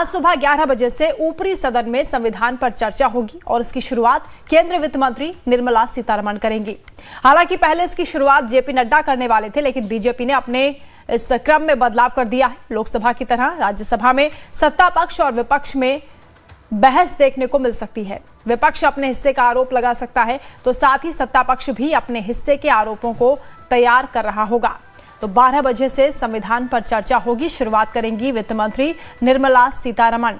आज सुबह 11 बजे से ऊपरी सदन में संविधान पर चर्चा होगी और इसकी शुरुआत केंद्रीय वित्त मंत्री निर्मला सीतारमण करेंगी। हालांकि पहले इसकी शुरुआत जेपी नड्डा करने वाले थे, लेकिन बीजेपी ने अपने इस क्रम में बदलाव कर दिया है। लोकसभा की तरह राज्यसभा में सत्ता पक्ष और विपक्ष में बहस देखने को मिल सकती है। विपक्ष अपने हिस्से का आरोप लगा सकता है, तो साथ ही सत्ता पक्ष भी अपने हिस्से के आरोपों को तैयार कर रहा होगा। तो 12 बजे से संविधान पर चर्चा होगी। शुरुआत करेंगी वित्त मंत्री निर्मला सीतारमण।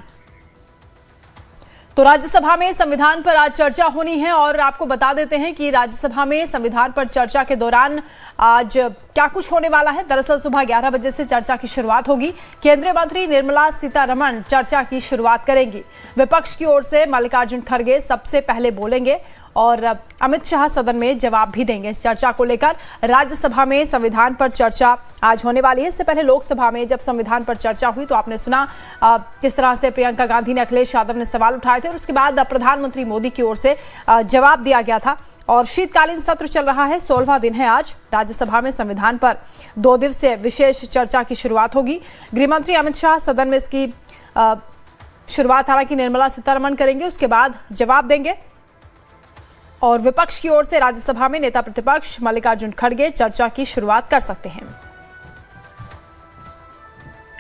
तो राज्यसभा में संविधान पर आज चर्चा होनी है और आपको बता देते हैं कि राज्यसभा में संविधान पर चर्चा के दौरान आज क्या कुछ होने वाला है। दरअसल सुबह 11 बजे से चर्चा की शुरुआत होगी। केंद्रीय मंत्री निर्मला सीतारमण चर्चा की शुरुआत करेंगी। विपक्ष की ओर से मल्लिकार्जुन खड़गे सबसे पहले बोलेंगे और अमित शाह सदन में जवाब भी देंगे। इस चर्चा को लेकर राज्यसभा में संविधान पर चर्चा आज होने वाली है। इससे पहले लोकसभा में जब संविधान पर चर्चा हुई तो आपने सुना किस तरह से प्रियंका गांधी ने, अखिलेश यादव ने सवाल उठाए थे और उसके बाद प्रधानमंत्री मोदी की ओर से जवाब दिया गया था। और शीतकालीन सत्र चल रहा है, 16वां दिन है आज। राज्यसभा में संविधान पर 2 दिवसीय विशेष चर्चा की शुरुआत होगी। गृहमंत्री अमित शाह सदन में इसकी शुरुआत हालांकि निर्मला सीतारमण करेंगे, उसके बाद जवाब देंगे। और विपक्ष की ओर से राज्यसभा में नेता प्रतिपक्ष मल्लिकार्जुन खड़गे चर्चा की शुरुआत कर सकते हैं।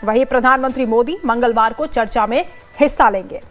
वहीं प्रधानमंत्री मोदी मंगलवार को चर्चा में हिस्सा लेंगे।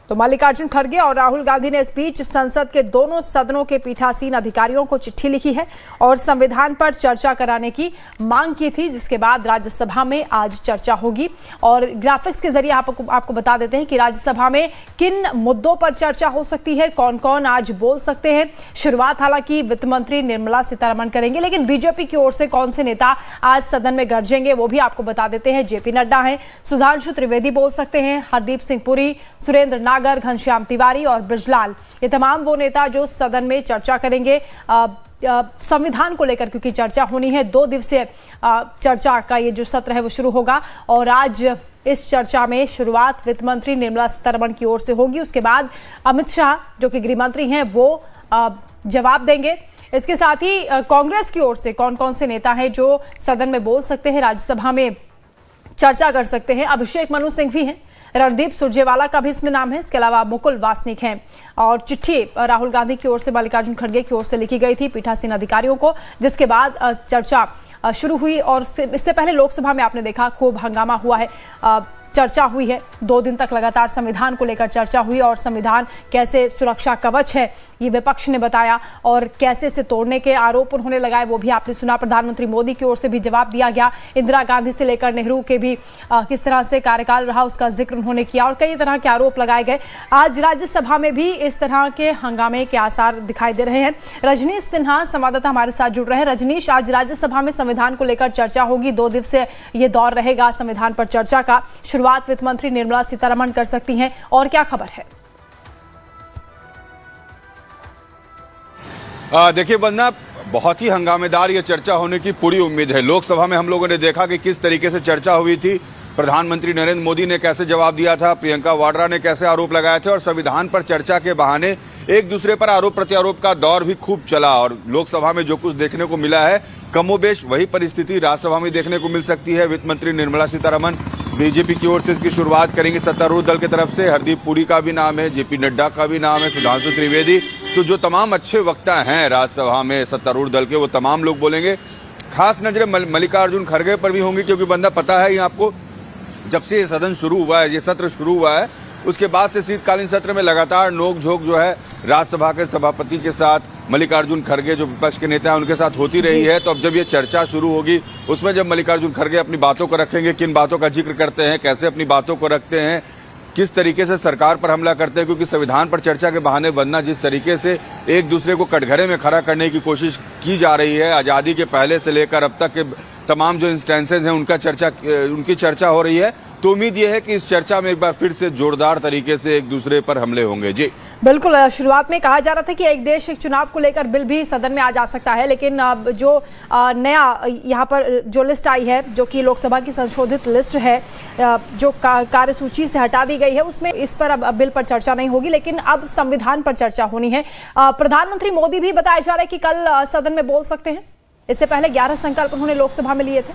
तो मल्लिकार्जुन खड़गे और राहुल गांधी ने इस बीच संसद के दोनों सदनों के पीठासीन अधिकारियों को चिट्ठी लिखी है और संविधान पर चर्चा कराने की मांग की थी, जिसके बाद राज्यसभा में आज चर्चा होगी। और ग्राफिक्स के जरिए आपको बता देते हैं कि राज्यसभा में किन मुद्दों पर चर्चा हो सकती है, कौन कौन आज बोल सकते हैं। शुरुआत हालांकि वित्त मंत्री निर्मला सीतारमण करेंगे, लेकिन बीजेपी की ओर से कौन से नेता आज सदन में गरजेंगे वो भी आपको बता देते हैं। जेपी नड्डा हैं, सुधांशु त्रिवेदी बोल सकते हैं, हरदीप सिंह पुरी, सुरेंद्र नागर, घनश्याम तिवारी और बृजलाल, ये तमाम वो नेता जो सदन में चर्चा करेंगे संविधान को लेकर, क्योंकि चर्चा होनी है। 2 दिवसीय चर्चा का ये जो सत्र है वो शुरू होगा और आज इस चर्चा में शुरुआत वित्त मंत्री निर्मला सीतारमण की ओर से होगी। उसके बाद अमित शाह जो कि गृह मंत्री हैं वो जवाब देंगे। इसके साथ ही कांग्रेस की ओर से कौन कौन से नेता हैं जो सदन में बोल सकते हैं, राज्यसभा में चर्चा कर सकते हैं। अभिषेक मनु सिंह भी हैं, रणदीप सुरजेवाला का भी इसमें नाम है। इसके अलावा मुकुल वासनिक हैं। और चिट्ठी राहुल गांधी की ओर से मल्लिकार्जुन खड़गे की ओर से लिखी गई थी पीठासीन अधिकारियों को, जिसके बाद चर्चा शुरू हुई। और इससे पहले लोकसभा में आपने देखा खूब हंगामा हुआ है, चर्चा हुई है। 2 दिन तक लगातार संविधान को लेकर चर्चा हुई और संविधान कैसे सुरक्षा कवच है ये विपक्ष ने बताया और कैसे इसे तोड़ने के आरोप उन्होंने लगाए वो भी आपने सुना। प्रधानमंत्री मोदी की ओर से भी जवाब दिया गया। इंदिरा गांधी से लेकर नेहरू के भी किस तरह से कार्यकाल रहा उसका जिक्र उन्होंने किया और कई तरह के आरोप लगाए गए। आज राज्यसभा में भी इस तरह के हंगामे के आसार दिखाई दे रहे हैं। रजनीश सिन्हा संवाददाता हमारे साथ जुड़ रहे हैं। रजनीश, आज राज्यसभा में संविधान को लेकर चर्चा होगी, 2 दिवसीय ये दौर रहेगा संविधान पर चर्चा का। शुरुआत वित्त मंत्री निर्मला सीतारमण कर सकती हैं और क्या खबर है? देखिए वंदना, बहुत ही हंगामेदार ये चर्चा होने की पूरी उम्मीद है। लोकसभा में हम लोगों ने देखा कि किस तरीके से चर्चा हुई थी। प्रधानमंत्री नरेंद्र मोदी ने कैसे जवाब दिया था, प्रियंका वाड्रा ने कैसे आरोप लगाए थे और संविधान पर चर्चा के बहाने एक दूसरे पर आरोप प्रत्यारोप का दौर भी खूब चला। और लोकसभा में जो कुछ देखने को मिला है, कमोबेश वही परिस्थिति राज्यसभा में देखने को मिल सकती है। वित्त मंत्री निर्मला सीतारमण बीजेपी की ओर से इसकी शुरुआत करेंगे सत्तारूढ़ दल की तरफ से। हरदीप पुरी का भी नाम है, जेपी नड्डा का भी नाम है, सुधांशु त्रिवेदी। तो जो तमाम अच्छे वक्ता हैं राज्यसभा में सत्तारूढ़ दल के, वो तमाम लोग बोलेंगे। खास नजरें मल्लिकार्जुन खड़गे पर भी होंगी, क्योंकि बंदा पता है ये आपको, जब से ये सदन शुरू हुआ है, ये सत्र शुरू हुआ है, उसके बाद से शीतकालीन सत्र में लगातार नोकझोंक जो है राज्यसभा के सभापति के साथ, मल्लिकार्जुन खड़गे जो विपक्ष के नेता हैं उनके साथ होती रही है। तो अब जब ये चर्चा शुरू होगी, उसमें जब मल्लिकार्जुन खड़गे अपनी बातों को रखेंगे, किन बातों का जिक्र करते हैं, कैसे अपनी बातों को रखते हैं, किस तरीके से सरकार पर हमला करते हैं, क्योंकि संविधान पर चर्चा के बहाने बनना जिस तरीके से एक दूसरे को कटघरे में खड़ा करने की कोशिश की जा रही है, आज़ादी के पहले से लेकर अब तक के तमाम जो इंस्टेंसेज हैं उनकी चर्चा हो रही है। तो उम्मीद ये है कि इस चर्चा में एक बार फिर से जोरदार तरीके से एक दूसरे पर हमले होंगे। जी बिल्कुल, शुरुआत में कहा जा रहा था कि एक देश एक चुनाव को लेकर बिल भी सदन में आ जा सकता है, लेकिन अब जो नया यहाँ पर जो लिस्ट आई है, जो कि लोकसभा की संशोधित लिस्ट है, जो कार्यसूची से हटा दी गई है, उसमें इस पर अब बिल पर चर्चा नहीं होगी, लेकिन अब संविधान पर चर्चा होनी है। प्रधानमंत्री मोदी भी बताया जा रहा है कि कल सदन में बोल सकते हैं। इससे पहले 11 संकल्प उन्होंने लोकसभा में लिए थे।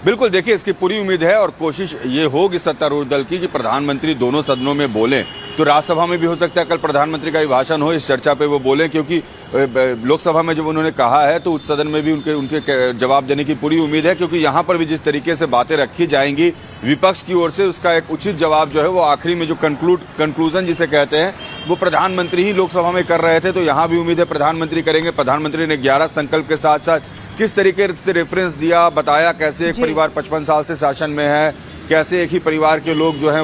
बिल्कुल, देखिए इसकी पूरी उम्मीद है और कोशिश ये होगी सत्तारूढ़ दल की कि प्रधानमंत्री दोनों सदनों में बोलें। तो राज्यसभा में भी हो सकता है कल प्रधानमंत्री का ही भाषण हो, इस चर्चा पे वो बोलें, क्योंकि लोकसभा में जब उन्होंने कहा है तो उच्च सदन में भी उनके जवाब देने की पूरी उम्मीद है, क्योंकि यहाँ पर भी जिस तरीके से बातें रखी जाएंगी विपक्ष की ओर से, उसका एक उचित जवाब जो है वो आखिरी में जो कंक्लूजन जिसे कहते हैं वो प्रधानमंत्री ही लोकसभा में कर रहे थे। तो यहाँ भी उम्मीद है प्रधानमंत्री करेंगे। प्रधानमंत्री ने 11 संकल्प के साथ साथ किस तरीके से रेफरेंस दिया, बताया कैसे एक परिवार 55 साल से शासन में है, कैसे एक ही परिवार के लोग जो हैं